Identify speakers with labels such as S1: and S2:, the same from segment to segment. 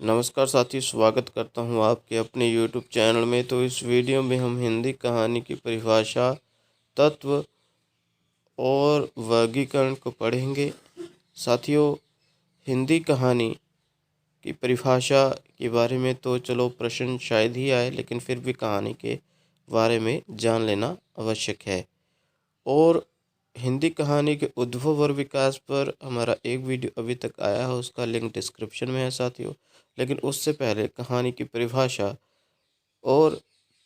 S1: नमस्कार साथी, स्वागत करता हूं आपके अपने YouTube चैनल में। तो इस वीडियो में हम हिंदी कहानी की परिभाषा, तत्व और वर्गीकरण को पढ़ेंगे। साथियों, हिंदी कहानी की परिभाषा के बारे में तो चलो प्रश्न शायद ही आए, लेकिन फिर भी कहानी के बारे में जान लेना आवश्यक है। और हिंदी कहानी के उद्भव और विकास पर हमारा एक वीडियो अभी तक आया है, उसका लिंक डिस्क्रिप्शन में है साथियों। लेकिन उससे पहले कहानी की परिभाषा और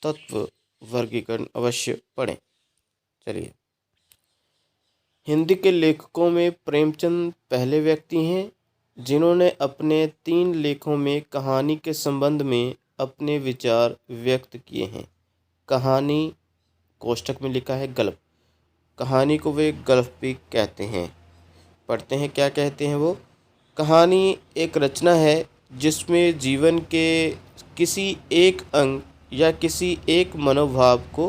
S1: तत्व वर्गीकरण अवश्य पढ़ें। चलिए, हिंदी के लेखकों में प्रेमचंद पहले व्यक्ति हैं जिन्होंने अपने 3 लेखों में कहानी के संबंध में अपने विचार व्यक्त किए हैं। कहानी कोष्टक में लिखा है गल्प। कहानी को वे गल्प भी कहते हैं। पढ़ते हैं क्या कहते हैं वो। कहानी एक रचना है जिसमें जीवन के किसी एक अंग या किसी एक मनोभाव को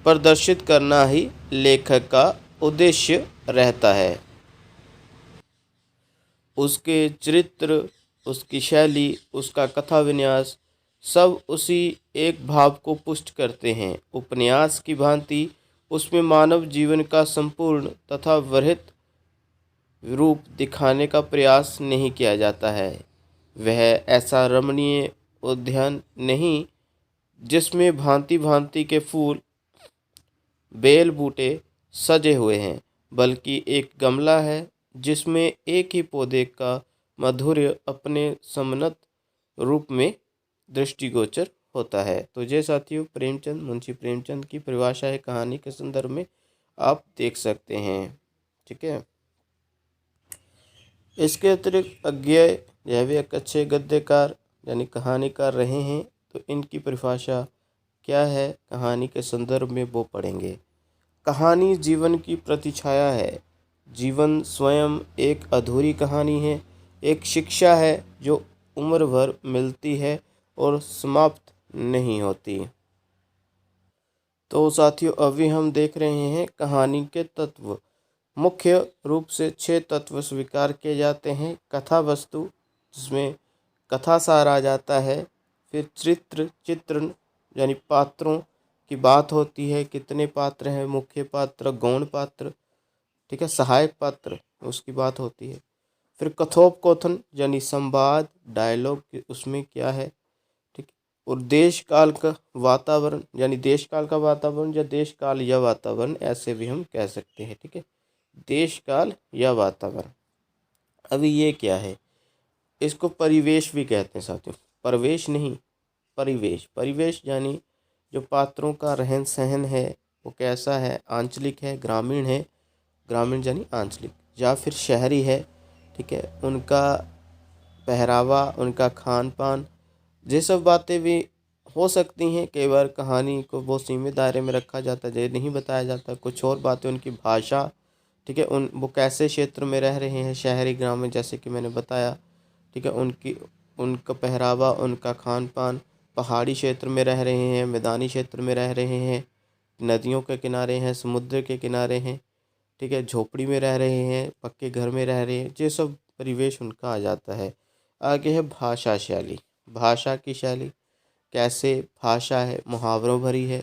S1: प्रदर्शित करना ही लेखक का उद्देश्य रहता है। उसके चरित्र, उसकी शैली, उसका कथा विन्यास सब उसी एक भाव को पुष्ट करते हैं। उपन्यास की भांति उसमें मानव जीवन का संपूर्ण तथा वृहत रूप दिखाने का प्रयास नहीं किया जाता है। वह ऐसा रमणीय उद्यान नहीं जिसमें भांति भांति के फूल, बेल बूटे सजे हुए हैं, बल्कि एक गमला है जिसमें एक ही पौधे का माधुर्य अपने समन्वित रूप में दृष्टिगोचर होता है। तो ये साथियों प्रेमचंद, मुंशी प्रेमचंद की परिभाषा है कहानी के संदर्भ में, आप देख सकते हैं। ठीक है। इसके अतिरिक्त अज्ञेय यह भी एक अच्छे गद्यकार यानी कहानीकार रहे हैं। तो इनकी परिभाषा क्या है कहानी के संदर्भ में वो पढ़ेंगे। कहानी जीवन की प्रतिछाया है। जीवन स्वयं एक अधूरी कहानी है, एक शिक्षा है जो उम्र भर मिलती है और समाप्त नहीं होती। तो साथियों अभी हम देख रहे हैं कहानी के तत्व। मुख्य रूप से 6 तत्व स्वीकार किए जाते हैं। कथा वस्तु, जिसमें कथा सार आ जाता है। फिर चित्रण यानी पात्रों की बात होती है, कितने पात्र हैं, मुख्य पात्र, गौण पात्र, ठीक है, सहायक पात्र, उसकी बात होती है। फिर कथोपकथन यानी संवाद, डायलॉग, उसमें क्या है, ठीक। और देश काल का वातावरण यानी देश काल का वातावरण या देश काल या वातावरण, ऐसे भी हम कह सकते हैं। ठीक है, देश काल या वातावरण। अभी ये क्या है, इसको परिवेश भी कहते हैं साथियों। प्रवेश नहीं, परिवेश। परिवेश यानी जो पात्रों का रहन सहन है वो कैसा है, आंचलिक है, ग्रामीण है, ग्रामीण यानी आंचलिक, या फिर शहरी है। ठीक है, उनका पहरावा, उनका खान पान, ये सब बातें भी हो सकती हैं। कई बार कहानी को बहुत सीमित दायरे में रखा जाता है, ये नहीं बताया जाता। कुछ और बातें, उनकी भाषा, ठीक है, वो कैसे क्षेत्र में रह रहे हैं, शहरी ग्रामीण, जैसे कि मैंने बताया। ठीक है, उनका पहरावा, उनका खान पान, पहाड़ी क्षेत्र में रह रहे हैं, मैदानी क्षेत्र में रह रहे हैं, नदियों के किनारे हैं, समुद्र के किनारे हैं, ठीक है, झोपड़ी में रह रहे हैं, पक्के घर में रह रहे हैं, ये सब परिवेश उनका आ जाता है। आगे है भाषा शैली। भाषा की शैली कैसे भाषा है, मुहावरों भरी है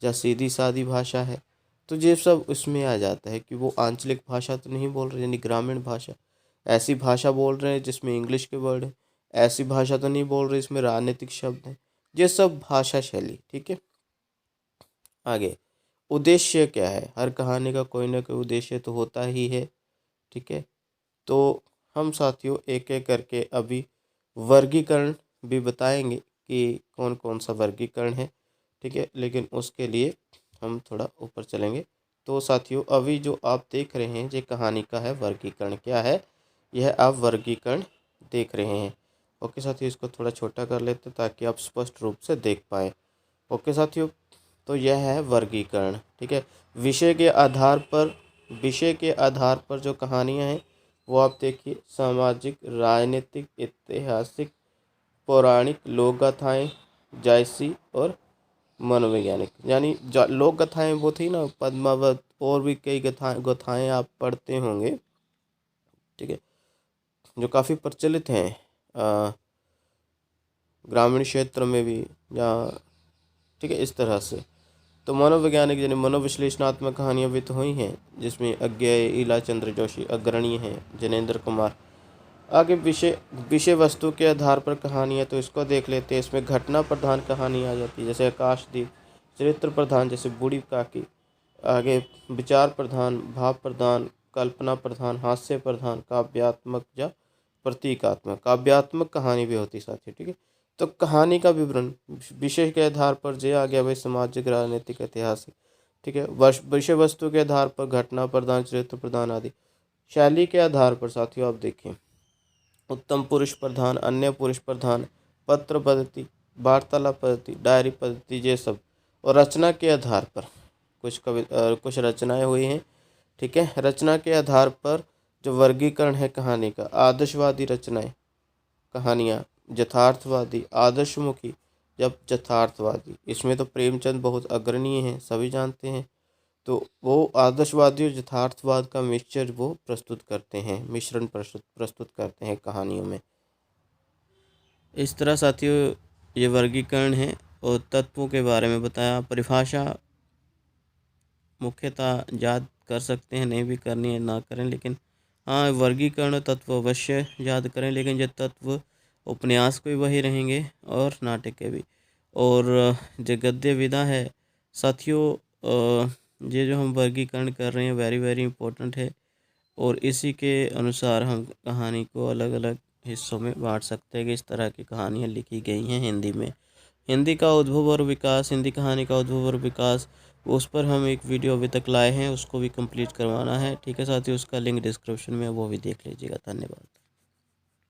S1: या सीधी सादी भाषा है। तो ये सब उसमें आ जाता है कि वो आंचलिक भाषा तो नहीं बोल रहे यानी ग्रामीण भाषा, ऐसी भाषा बोल रहे हैं जिसमें इंग्लिश के वर्ड हैं, ऐसी भाषा तो नहीं बोल रहे इसमें राजनीतिक शब्द हैं। ये सब भाषा शैली। ठीक है, आगे उद्देश्य क्या है, हर कहानी का कोई ना कोई उद्देश्य तो होता ही है। ठीक है, तो हम साथियों एक एक करके अभी वर्गीकरण भी बताएंगे कि कौन कौन सा वर्गीकरण है। ठीक है, लेकिन उसके लिए हम थोड़ा ऊपर चलेंगे। तो साथियों अभी जो आप देख रहे हैं ये कहानी का है वर्गीकरण। क्या है, यह आप वर्गीकरण देख रहे हैं। ओके साथियों, इसको थोड़ा छोटा कर लेते ताकि आप स्पष्ट रूप से देख पाएँ। ओके साथियों, तो यह है वर्गीकरण। ठीक है, विषय के आधार पर, विषय के आधार पर जो कहानियाँ हैं वो आप देखिए, सामाजिक, राजनीतिक, ऐतिहासिक, पौराणिक, लोक गाथाएँ, जायसी और मनोवैज्ञानिक। यानी लोक गाथाएँ वो थी ना, पद्मावत, और भी कई गाथाएँ आप पढ़ते होंगे। ठीक है, जो काफ़ी प्रचलित हैं। ग्रामीण क्षेत्र में भी, जहाँ ठीक है इस तरह से। तो मनोवैज्ञानिक यानी मनोविश्लेषणात्मक कहानियाँ भी तो हुई हैं, जिसमें अज्ञेय, ईला चंद्र जोशी अग्रणी हैं, जैनेन्द्र कुमार। आगे विषय विषय वस्तु के आधार पर कहानियाँ, तो इसको देख लेते हैं। इसमें घटना प्रधान कहानी आ जाती है, जैसे आकाशदीप। चरित्र प्रधान, जैसे बूढ़ी काकी। आगे विचार प्रधान, भाव प्रधान, कल्पना प्रधान, हास्य प्रधान, काव्यात्मक या प्रतीकात्मक। काव्यात्मक कहानी भी होती साथी, ठीक है। तो कहानी का विवरण विषय के आधार पर जे आ गया भाई, सामाजिक, राजनीतिक, ऐतिहासिक, ठीक है। विषय वस्तु के आधार पर घटना प्रधान, चरित्र प्रधान आदि। शैली के आधार पर साथियों आप देखें, उत्तम पुरुष प्रधान, अन्य पुरुष प्रधान, पत्र पद्धति, वार्तालाप पद्धति, डायरी पद्धति, ये सब। और रचना के आधार पर कुछ रचनाएं हुई हैं, ठीक है। रचना के आधार पर जो वर्गीकरण है कहानी का, आदर्शवादी रचनाएं कहानियाँ, यथार्थवादी, आदर्शमुखी, जब यथार्थवादी। इसमें तो प्रेमचंद बहुत अग्रणीय हैं, सभी जानते हैं। तो वो आदर्शवादी और यथार्थवाद का मिक्सचर वो प्रस्तुत करते हैं, मिश्रण प्रस्तुत करते हैं कहानियों में। इस तरह साथियों ये वर्गीकरण है। और तत्वों के बारे में बताया। परिभाषा मुख्यतः याद कर सकते हैं, नहीं भी करनी है ना करें, लेकिन हाँ वर्गीकरण तत्व अवश्य याद करें। लेकिन ये तत्व उपन्यास के भी वही रहेंगे और नाटक के भी। और जो गद्य विधा है साथियों, ये जो हम वर्गीकरण कर रहे हैं वेरी वेरी इंपॉर्टेंट है। और इसी के अनुसार हम कहानी को अलग अलग हिस्सों में बांट सकते हैं कि इस तरह की कहानियाँ लिखी गई हैं हिंदी में। हिंदी का उद्भव और विकास, हिंदी कहानी का उद्भव और विकास, उस पर हम एक वीडियो अभी तक लाए हैं, उसको भी कंप्लीट करवाना है, ठीक है साथियों। उसका लिंक डिस्क्रिप्शन में, वो भी देख लीजिएगा। धन्यवाद।